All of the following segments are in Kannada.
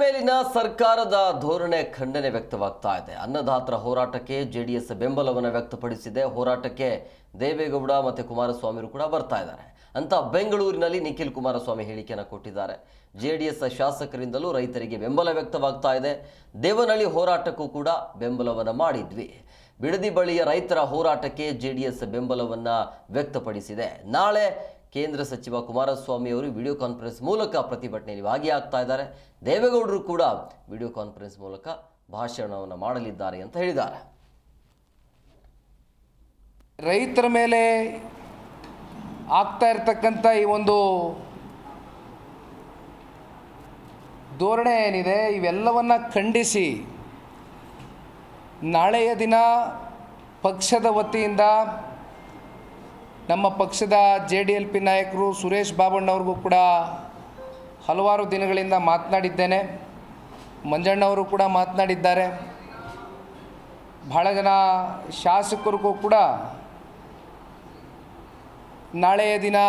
ಮೇಲಿನ ಸರ್ಕಾರದ ಧೋರಣೆ ಖಂಡನೆ ವ್ಯಕ್ತವಾಗ್ತಾ ಇದೆ. ಅನ್ನದಾತರ ಹೋರಾಟಕ್ಕೆ ಜೆಡಿಎಸ್ ಬೆಂಬಲವನ್ನು ವ್ಯಕ್ತಪಡಿಸಿದೆ. ಹೋರಾಟಕ್ಕೆ ದೇವೇಗೌಡ ಮತ್ತು ಕುಮಾರಸ್ವಾಮಿ ಕೂಡ ಬರ್ತಾ ಇದ್ದಾರೆ ಅಂತ ಬೆಂಗಳೂರಿನಲ್ಲಿ ನಿಖಿಲ್ ಕುಮಾರಸ್ವಾಮಿ ಹೇಳಿಕೆಯನ್ನು ಕೊಟ್ಟಿದ್ದಾರೆ. ಜೆಡಿಎಸ್ ಶಾಸಕರಿಂದಲೂ ರೈತರಿಗೆ ಬೆಂಬಲ ವ್ಯಕ್ತವಾಗ್ತಾ ಇದೆ. ದೇವನಹಳ್ಳಿ ಹೋರಾಟಕ್ಕೂ ಕೂಡ ಬೆಂಬಲವನ್ನು ಮಾಡಿದ್ವಿ. ಬಿಡದಿ ಬಳಿಯ ರೈತರ ಹೋರಾಟಕ್ಕೆ ಜೆಡಿಎಸ್ ಬೆಂಬಲವನ್ನು ವ್ಯಕ್ತಪಡಿಸಿದೆ. ನಾಳೆ ಕೇಂದ್ರ ಸಚಿವ ಕುಮಾರಸ್ವಾಮಿ ಅವರು ವಿಡಿಯೋ ಕಾನ್ಫರೆನ್ಸ್ ಮೂಲಕ ಪ್ರತಿಭಟನೆಯಲ್ಲಿ ಭಾಗಿಯಾಗ್ತಾ ಇದ್ದಾರೆ. ದೇವೇಗೌಡರು ಕೂಡ ವಿಡಿಯೋ ಕಾನ್ಫರೆನ್ಸ್ ಮೂಲಕ ಭಾಷಣವನ್ನು ಮಾಡಲಿದ್ದಾರೆ ಅಂತ ಹೇಳಿದ್ದಾರೆ. ರೈತರ ಮೇಲೆ ಆಗ್ತಾ ಇರತಕ್ಕಂಥ ಈ ಒಂದು ಧೋರಣೆ ಏನಿದೆ, ಇವೆಲ್ಲವನ್ನ ಖಂಡಿಸಿ ನಾಳೆಯ ದಿನ ಪಕ್ಷದ ವತಿಯಿಂದ ನಮ್ಮ ಪಕ್ಷದ JDLP ನಾಯಕರು ಸುರೇಶ್ ಬಾಬಣ್ಣವ್ರಿಗೂ ಕೂಡ ಹಲವಾರು ದಿನಗಳಿಂದ ಮಾತನಾಡಿದ್ದೇನೆ. ಮಂಜಣ್ಣವರು ಕೂಡ ಮಾತನಾಡಿದ್ದಾರೆ. ಬಹಳ ಜನ ಶಾಸಕರಿಗೂ ಕೂಡ ನಾಳೆಯ ದಿನ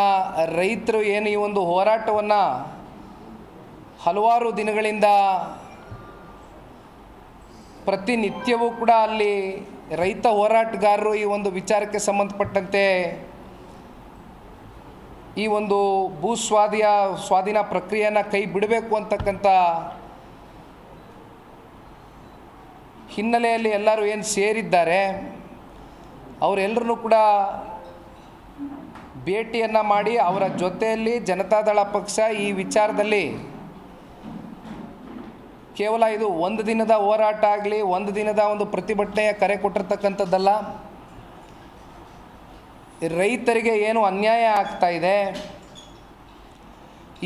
ರೈತರು ಏನು ಈ ಒಂದು ಹೋರಾಟವನ್ನು ಹಲವಾರು ದಿನಗಳಿಂದ ಪ್ರತಿನಿತ್ಯವೂ ಕೂಡ ಅಲ್ಲಿ ರೈತ ಹೋರಾಟಗಾರರು ಈ ಒಂದು ವಿಚಾರಕ್ಕೆ ಸಂಬಂಧಪಟ್ಟಂತೆ ಈ ಒಂದು ಸ್ವಾಧೀನ ಪ್ರಕ್ರಿಯೆಯನ್ನು ಕೈ ಬಿಡಬೇಕು ಅಂತಕ್ಕಂಥ ಹಿನ್ನೆಲೆಯಲ್ಲಿ ಎಲ್ಲರೂ ಏನು ಸೇರಿದ್ದಾರೆ ಅವರೆಲ್ಲರೂ ಕೂಡ ಭೇಟಿಯನ್ನು ಮಾಡಿ ಅವರ ಜೊತೆಯಲ್ಲಿ ಜನತಾದಳ ಪಕ್ಷ ಈ ವಿಚಾರದಲ್ಲಿ ಕೇವಲ ಇದು ಒಂದು ದಿನದ ಹೋರಾಟ ಆಗಲಿ, ಒಂದು ದಿನದ ಒಂದು ಪ್ರತಿಭಟನೆಯ ಕರೆ ಕೊಟ್ಟಿರ್ತಕ್ಕಂಥದ್ದಲ್ಲ. ರೈತರಿಗೆ ಏನು ಅನ್ಯಾಯ ಆಗ್ತಾ ಇದೆ,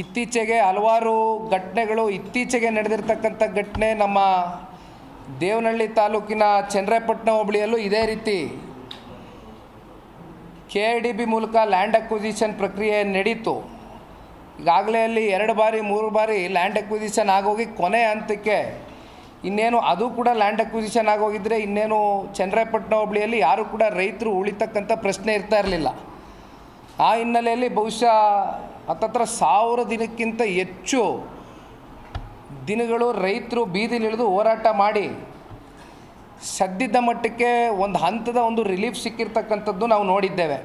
ಇತ್ತೀಚೆಗೆ ಹಲವಾರು ಘಟನೆಗಳು, ಇತ್ತೀಚೆಗೆ ನಡೆದಿರ್ತಕ್ಕಂಥ ಘಟನೆ ನಮ್ಮ ದೇವನಹಳ್ಳಿ ತಾಲೂಕಿನ ಚನ್ನರಾಯಪಟ್ಟಣ ಹೋಬಳಿಯಲ್ಲೂ ಇದೇ ರೀತಿ KIDB ಮೂಲಕ ಲ್ಯಾಂಡ್ ಅಕ್ವಿಸಿಷನ್ ಪ್ರಕ್ರಿಯೆ ನಡೀತು. ಈಗಾಗಲೇ ಅಲ್ಲಿ 2 ಬಾರಿ 3 ಬಾರಿ ಲ್ಯಾಂಡ್ ಅಕ್ವಿಸಿಷನ್ ಆಗೋಗಿ ಕೊನೆ ಹಂತಕ್ಕೆ ಇನ್ನೇನು ಅದು ಕೂಡ ಲ್ಯಾಂಡ್ ಅಕ್ವಿಸಿಷನ್ ಆಗೋಗಿದ್ದರೆ ಇನ್ನೇನು ಚನ್ನರಾಯಪಟ್ಟಣ ಹೋಬಳಿಯಲ್ಲಿ ಯಾರು ಕೂಡ ರೈತರು ಉಳಿತಕ್ಕಂಥ ಪ್ರಶ್ನೆ ಇರ್ತಾ ಇರಲಿಲ್ಲ. ಆ ಹಿನ್ನೆಲೆಯಲ್ಲಿ ಬಹುಶಃ ಹತ್ತತ್ರ 1000 ದಿನಕ್ಕಿಂತ ಹೆಚ್ಚು ದಿನಗಳು ರೈತರು ಬೀದಿಲಿಳಿದು ಹೋರಾಟ ಮಾಡಿ ಸದ್ಯದ ಮಟ್ಟಕ್ಕೆ ಒಂದು ಹಂತದ ಒಂದು ರಿಲೀಫ್ ಸಿಕ್ಕಿರ್ತಕ್ಕಂಥದ್ದು ನಾವು ನೋಡಿದ್ದೇವೆ.